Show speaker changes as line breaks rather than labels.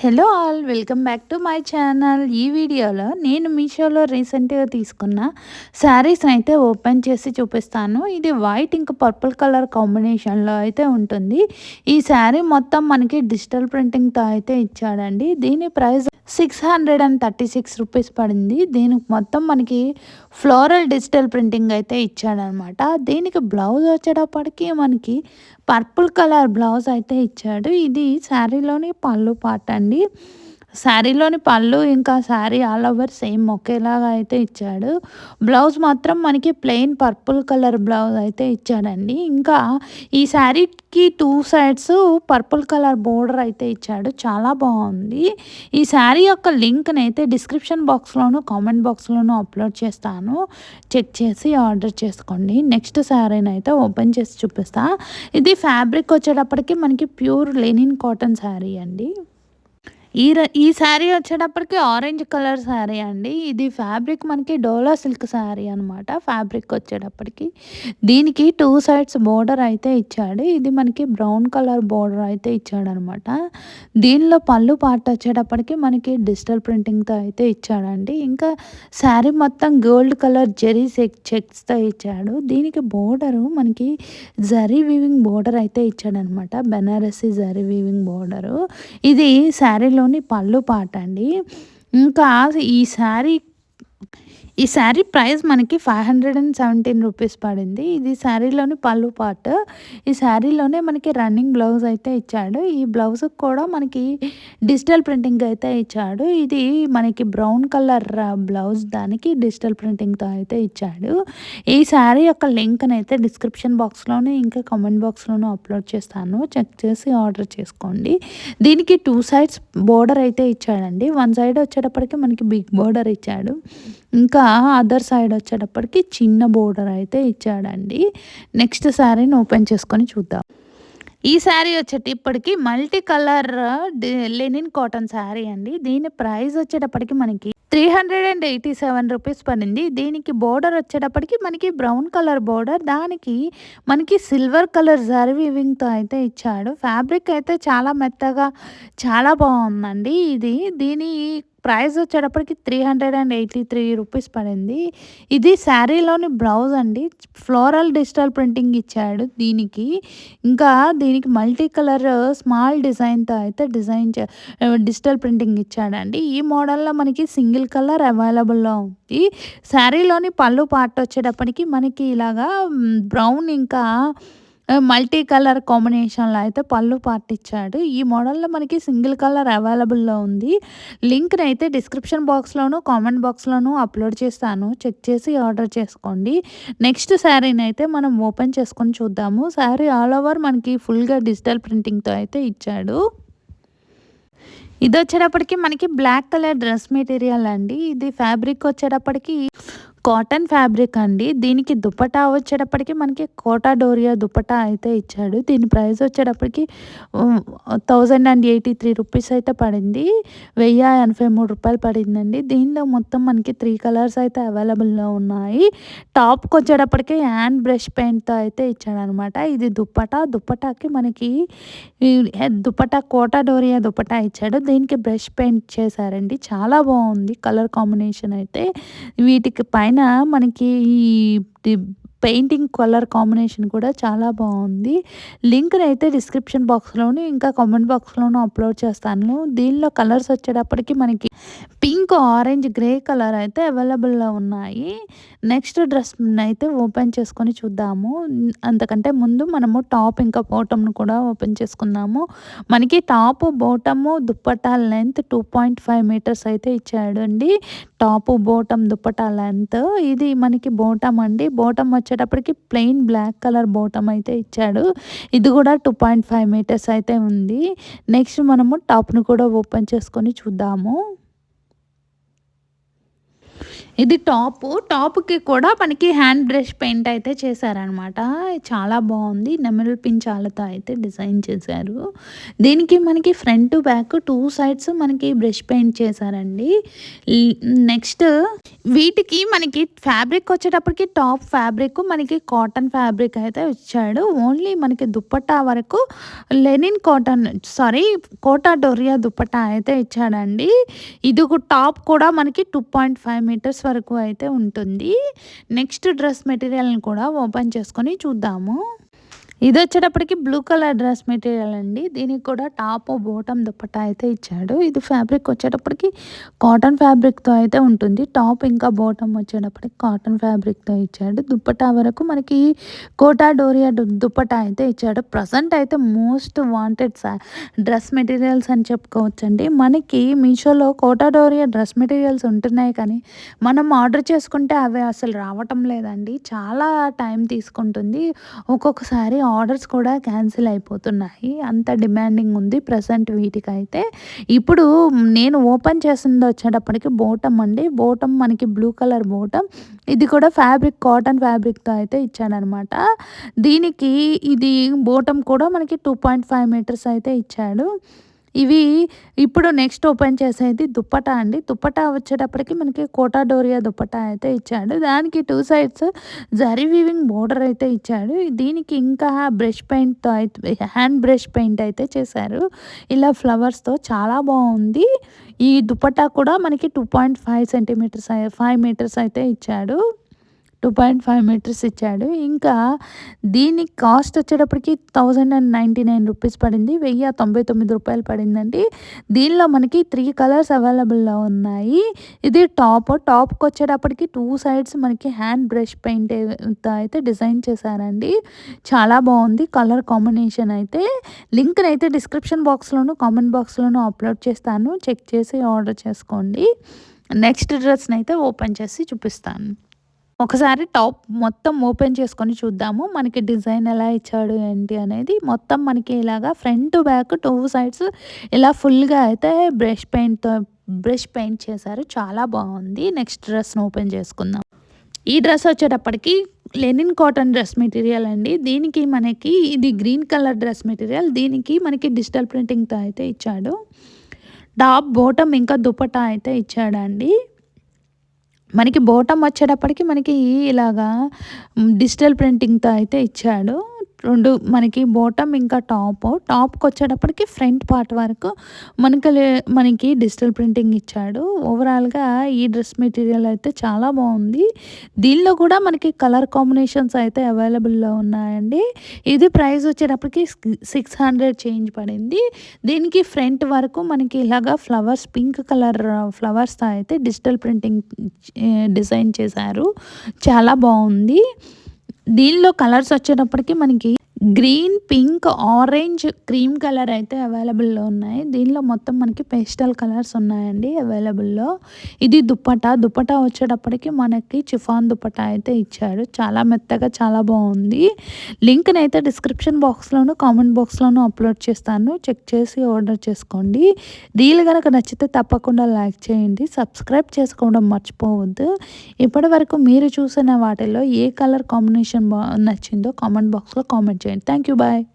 Hello all welcome back to my channel. ఈ వీడియోలో నేను మీషోలో రీసెంట్గా తీసుకున్న శారీస్ని అయితే ఓపెన్ చేసి చూపిస్తాను. ఇది వైట్ ఇంకా పర్పుల్ కలర్ కాంబినేషన్లో అయితే ఉంటుంది. ఈ శారీ మొత్తం మనకి డిజిటల్ ప్రింటింగ్తో అయితే ఇచ్చాడండి. దీని ప్రైస్ 636 రూపీస్ పడింది. దీనికి మొత్తం మనకి ఫ్లోరల్ డిజిటల్ ప్రింటింగ్ అయితే ఇచ్చాడనమాట. దీనికి బ్లౌజ్ వచ్చేటప్పటికి మనకి పర్పుల్ కలర్ బ్లౌజ్ అయితే ఇచ్చాడు. ఇది శారీలోని పళ్ళు పార్ట్ అండి. శారీలోని పళ్ళు ఇంకా శారీ ఆల్ ఓవర్ సేమ్ ఒకేలాగా అయితే ఇచ్చాడు. బ్లౌజ్ మాత్రం మనకి ప్లెయిన్ పర్పుల్ కలర్ బ్లౌజ్ అయితే ఇచ్చాడండి. ఇంకా ఈ శారీకి 2 సైడ్స్ పర్పుల్ కలర్ బోర్డర్ అయితే ఇచ్చాడు. చాలా బాగుంది. ఈ శారీ యొక్క లింక్ని అయితే డిస్క్రిప్షన్ బాక్స్లోను కామెంట్ బాక్స్లోను అప్లోడ్ చేస్తాను. చెక్ చేసి ఆర్డర్ చేసుకోండి. నెక్స్ట్ శారీని అయితే ఓపెన్ చేసి చూపిస్తా. ఇది ఫ్యాబ్రిక్ వచ్చేటప్పటికి మనకి ప్యూర్ లెనిన్ కాటన్ శారీ అండి. ఈ శారీ వచ్చేటప్పటికి ఆరెంజ్ కలర్ శారీ అండి. ఇది ఫ్యాబ్రిక్ మనకి డోలా సిల్క్ శారీ అనమాట. ఫ్యాబ్రిక్ వచ్చేటప్పటికి దీనికి 2 సైడ్స్ బోర్డర్ అయితే ఇచ్చాడు. ఇది మనకి బ్రౌన్ కలర్ బోర్డర్ అయితే ఇచ్చాడనమాట. దీనిలో పళ్ళు పార్ట్ వచ్చేటప్పటికి మనకి డిజిటల్ ప్రింటింగ్తో అయితే ఇచ్చాడండి. ఇంకా శారీ మొత్తం గోల్డ్ కలర్ జెరీ చెక్స్తో ఇచ్చాడు. దీనికి బోర్డరు మనకి జరీ వీవింగ్ బోర్డర్ అయితే ఇచ్చాడనమాట. Banarasi zari weaving border. ఇది శారీలో పళ్ళు పాట అండి. ఇంకా ఈ శారీ ప్రైస్ మనకి 517 రూపీస్ పడింది. ఇది శారీలోని పళ్ళు పార్ట్. ఈ శారీలోనే మనకి రన్నింగ్ బ్లౌజ్ అయితే ఇచ్చాడు. ఈ బ్లౌజ్కి కూడా మనకి డిజిటల్ ప్రింటింగ్ అయితే ఇచ్చాడు. ఇది మనకి బ్రౌన్ కలర్ బ్లౌజ్, దానికి డిజిటల్ ప్రింటింగ్తో అయితే ఇచ్చాడు. ఈ శారీ యొక్క లింక్ని అయితే డిస్క్రిప్షన్ బాక్స్లోనే ఇంకా కామెంట్ బాక్స్లోనూ అప్లోడ్ చేస్తాను. చెక్ చేసి ఆర్డర్ చేసుకోండి. దీనికి 2 సైడ్స్ బోర్డర్ అయితే ఇచ్చాడండి. 1 సైడ్ వచ్చేటప్పటికి మనకి బిగ్ బోర్డర్ ఇచ్చాడు. ఇంకా అదర్ సైడ్ వచ్చేటప్పటికి చిన్న బోర్డర్ అయితే ఇచ్చాడండి. నెక్స్ట్ శారీని ఓపెన్ చేసుకొని చూద్దాం. ఈ శారీ వచ్చేటప్పటికి multi colour linen cotton sari అండి. దీని ప్రైస్ వచ్చేటప్పటికి మనకి 387 రూపీస్ పడింది. దీనికి బోర్డర్ వచ్చేటప్పటికి మనకి బ్రౌన్ కలర్ బోర్డర్, దానికి మనకి సిల్వర్ కలర్ జరీ వీవింగ్తో అయితే ఇచ్చాడు. ఫ్యాబ్రిక్ అయితే చాలా మెత్తగా చాలా బాగుందండి. దీని ప్రైస్ వచ్చేటప్పటికి 383 రూపీస్ పడింది. ఇది శారీలోని బ్లౌజ్ అండి. ఫ్లోరల్ డిజిటల్ ప్రింటింగ్ ఇచ్చాడు దీనికి. ఇంకా దీనికి మల్టీ కలర్ స్మాల్ డిజైన్తో అయితే డిజిటల్ ప్రింటింగ్ ఇచ్చాడండి. ఈ మోడల్లో మనకి సింగిల్ కలర్ అవైలబుల్లో ఉంది. శారీలోని పళ్ళు పార్ట్ వచ్చేటప్పటికి మనకి ఇలాగా బ్రౌన్ ఇంకా మల్టీ కలర్ కాంబినేషన్లో అయితే పళ్ళు పార్ట్ ఇచ్చాడు. ఈ మోడల్లో మనకి సింగిల్ కలర్ అవైలబుల్లో ఉంది. లింక్ని అయితే డిస్క్రిప్షన్ బాక్స్లోను కామెంట్ బాక్స్లోను అప్లోడ్ చేస్తాను. చెక్ చేసి ఆర్డర్ చేసుకోండి. నెక్స్ట్ శారీని అయితే మనం ఓపెన్ చేసుకొని చూద్దాము. శారీ ఆల్ ఓవర్ మనకి ఫుల్గా డిజిటల్ ప్రింటింగ్తో అయితే ఇచ్చాడు. ఇది వచ్చేటప్పటికి మనకి బ్లాక్ కలర్ డ్రెస్ మెటీరియల్ అండి. ఇది ఫ్యాబ్రిక్ వచ్చేటప్పటికి కాటన్ ఫ్యాబ్రిక్ అండి. దీనికి దుపట్టా వచ్చేటప్పటికి మనకి కోటా డోరియా దుపట్టా అయితే ఇచ్చాడు. దీని ప్రైస్ వచ్చేటప్పటికి 1083 రూపీస్ అయితే పడింది. 1083 రూపాయలు పడిందండి. దీనిలో మొత్తం మనకి 3 కలర్స్ అయితే అవైలబుల్లో ఉన్నాయి. టాప్కి వచ్చేటప్పటికి హ్యాండ్ బ్రష్ పెయింట్తో అయితే ఇచ్చాడనమాట. ఇది దుపట్టాకి మనకి దుపట్టా కోటా డోరియా దుపట్టా ఇచ్చాడు. దీనికి బ్రష్ పెయింట్ చేశారండి. చాలా బాగుంది కలర్ కాంబినేషన్ అయితే. వీటికి పైన మనకి ఈ పెయింటింగ్ కలర్ కాంబినేషన్ కూడా చాలా బాగుంది. లింక్ని అయితే డిస్క్రిప్షన్ బాక్స్లోను ఇంకా కామెంట్ బాక్స్లోను అప్లోడ్ చేస్తాను. దీనిలో కలర్స్ వచ్చేటప్పటికి మనకి పింక్, ఆరెంజ్, గ్రే కలర్ అయితే అవైలబుల్లో ఉన్నాయి. నెక్స్ట్ డ్రెస్ అయితే ఓపెన్ చేసుకొని చూద్దాము. అంతకంటే ముందు మనము టాప్ ఇంకా బాటమ్ను కూడా ఓపెన్ చేసుకుందాము. మనకి top bottom dupatta length 2.5 metres అయితే ఇచ్చాడు అండి. టాప్ బాటమ్ దుప్పట్టా లెంత్ ఇది మనకి బాటమ్ అండి. బాటమ్ వచ్చేటప్పటికి ప్లెయిన్ బ్లాక్ కలర్ బాటమ్ అయితే ఇచ్చాడు. ఇది కూడా 2.5 మీటర్స్ అయితే ఉంది. నెక్స్ట్ మనము టాప్ను కూడా ఓపెన్ చేసుకొని చూద్దాము. ఇది టాప్‌కి కూడా మనకి హ్యాండ్ బ్రష్ పెయింట్ అయితే చేశారనమాట. చాలా బావుంది. నెమలి పించాలతో అయితే డిజైన్ చేశారు. దీనికి మనకి ఫ్రంట్, బ్యాక్ 2 సైడ్స్ మనకి బ్రష్ పెయింట్ చేశారండి. ఈ నెక్స్ట్ వీటికి మనకి ఫ్యాబ్రిక్ వచ్చేటప్పటికి టాప్ ఫ్యాబ్రిక్ మనకి కాటన్ ఫ్యాబ్రిక్ అయితే ఇచ్చాడు. ఓన్లీ మనకి దుపట్టా వరకు లెనిన్ కాటన్ కోటా డోరియా దుపట్టా అయితే ఇచ్చాడండి. ఇది టాప్ కూడా మనకి 2.5 మీటర్స్ వరకు అయితే ఉంటుంది. నెక్స్ట్ డ్రెస్ మెటీరియల్ని కూడా ఓపెన్ చేసుకొని చూద్దాము. ఇది వచ్చేటప్పటికి బ్లూ కలర్ డ్రెస్ మెటీరియల్ అండి. దీనికి కూడా టాప్ బాటమ్ దుపట్టా అయితే ఇచ్చాడు. ఇది ఫ్యాబ్రిక్ వచ్చేటప్పటికి కాటన్ ఫ్యాబ్రిక్తో అయితే ఉంటుంది. టాప్ ఇంకా బాటమ్ వచ్చేటప్పటికి కాటన్ ఫ్యాబ్రిక్తో ఇచ్చాడు. దుపట్టా వరకు మనకి కోటా డోరియా దుపట్టా అయితే ఇచ్చాడు. ప్రజెంట్ అయితే మోస్ట్ వాంటెడ్ డ్రెస్ మెటీరియల్స్ అని చెప్పుకోవచ్చండి. మనకి మీషోలో కోటా డోరియా డ్రెస్ మెటీరియల్స్ ఉంటున్నాయి, కానీ మనం ఆర్డర్ చేసుకుంటే అవి అసలు రావటం లేదండి. చాలా టైం తీసుకుంటుంది. ఒక్కొక్కసారి ఆర్డర్స్ కూడా క్యాన్సిల్ అయిపోతున్నాయి. అంత డిమాండింగ్ ఉంది ప్రజెంట్ వీటికైతే. ఇప్పుడు నేను ఓపెన్ చేసింది వచ్చేటప్పటికి బాటమ్ అండి. బాటమ్ మనకి బ్లూ కలర్ బాటమ్. ఇది కూడా ఫ్యాబ్రిక్ కాటన్ ఫ్యాబ్రిక్తో అయితే ఇచ్చాడనమాట. దీనికి ఇది బాటమ్ కూడా మనకి 2.5 మీటర్స్ అయితే ఇచ్చాడు. ఇవి ఇప్పుడు నెక్స్ట్ ఓపెన్ చేసేది దుపట్టా అండి. దుపట్టా వచ్చేటప్పటికి మనకి కోటా డోరియా దుపట్టా అయితే ఇచ్చాడు. దానికి 2 సైడ్స్ జరీ వీవింగ్ బోర్డర్ అయితే ఇచ్చాడు. దీనికి ఇంకా బ్రష్ పెయింట్తో అయితే హ్యాండ్ బ్రష్ పెయింట్ అయితే చేశారు. ఇలా ఫ్లవర్స్తో చాలా బాగుంది. ఈ దుపట్టా కూడా మనకి 2.5 సెంటీమీటర్స్ 5 మీటర్స్ అయితే ఇచ్చాడు. 2.5 మీటర్స్ ఇచ్చాడు. ఇంకా దీని కాస్ట్ వచ్చేటప్పటికి 1099 రూపీస్ పడింది. 1099 పడిందండి. దీనిలో మనకి 3 కలర్స్ అవైలబుల్లో ఉన్నాయి. ఇది టాప్కి వచ్చేటప్పటికి 2 సైడ్స్ మనకి హ్యాండ్ బ్రష్ పెయింట్ అయితే డిజైన్ చేశారండి. చాలా బాగుంది కలర్ కాంబినేషన్ అయితే. లింక్ని అయితే డిస్క్రిప్షన్ బాక్స్లోను కామెంట్ బాక్స్లోను అప్లోడ్ చేస్తాను. చెక్ చేసి ఆర్డర్ చేసుకోండి. నెక్స్ట్ డ్రెస్ని అయితే ఓపెన్ చేసి చూపిస్తాను. ఒకసారి టాప్ మొత్తం ఓపెన్ చేసుకొని చూద్దాము. మనకి డిజైన్ ఎలా ఇచ్చాడు ఏంటి అనేది. మొత్తం మనకి ఇలాగా ఫ్రంట్ బ్యాక్ 2 సైడ్స్ ఇలా ఫుల్గా అయితే బ్రష్ పెయింట్ చేశారు. చాలా బాగుంది. నెక్స్ట్ డ్రెస్ని ఓపెన్ చేసుకుందాం. ఈ డ్రెస్ వచ్చేటప్పటికి లెనిన్ కాటన్ డ్రెస్ మెటీరియల్ అండి. దీనికి మనకి ఇది గ్రీన్ కలర్ డ్రెస్ మెటీరియల్. దీనికి మనకి డిజిటల్ ప్రింటింగ్తో అయితే ఇచ్చాడు. టాప్ బాటమ్ ఇంకా దుపట్టా అయితే ఇచ్చాడండి. మనకి బాటమ్ వచ్చేటప్పటికి మనకి ఇలాగా డిజిటల్ ప్రింటింగ్తో అయితే ఇచ్చాడు. 2 మనకి బాటమ్ ఇంకా టాప్కి వచ్చేటప్పటికి ఫ్రంట్ పార్ట్ వరకు మనకి డిజిటల్ ప్రింటింగ్ ఇచ్చాడు. ఓవరాల్గా ఈ డ్రెస్ మెటీరియల్ అయితే చాలా బాగుంది. దీనిలో కూడా మనకి కలర్ కాంబినేషన్స్ అయితే అవైలబుల్లో ఉన్నాయండి. ఇది ప్రైస్ వచ్చేటప్పటికి 600 చేంజ్ పడింది. దీనికి ఫ్రంట్ వరకు మనకి ఇలాగా ఫ్లవర్స్ పింక్ కలర్ ఫ్లవర్స్తో అయితే డిజిటల్ ప్రింటింగ్ డిజైన్ చేశారు. చాలా బాగుంది. దీనిలో కలర్స్ వచ్చేటప్పటికి మనకి green, pink, orange, cream colour అయితే అవైలబుల్లో ఉన్నాయి. దీనిలో మొత్తం మనకి పేస్టల్ కలర్స్ ఉన్నాయండి అవైలబుల్లో. ఇది దుపట్టా వచ్చేటప్పటికి మనకి చిఫాన్ దుపట్టా అయితే ఇచ్చాడు. చాలా మెత్తగా చాలా బాగుంది. లింక్ని అయితే డిస్క్రిప్షన్ బాక్స్లోను కామెంట్ బాక్స్లోను అప్లోడ్ చేస్తాను. చెక్ చేసి ఆర్డర్ చేసుకోండి. రీల్ కనుక నచ్చితే తప్పకుండా లైక్ చేయండి. సబ్స్క్రైబ్ చేసుకోవడం మర్చిపోవద్దు. ఇప్పటి వరకు మీరు చూసిన వాటిల్లో ఏ కలర్ కాంబినేషన్ నచ్చిందో కామెంట్ బాక్స్లో కామెంట్ చేయండి. Thank you. Bye.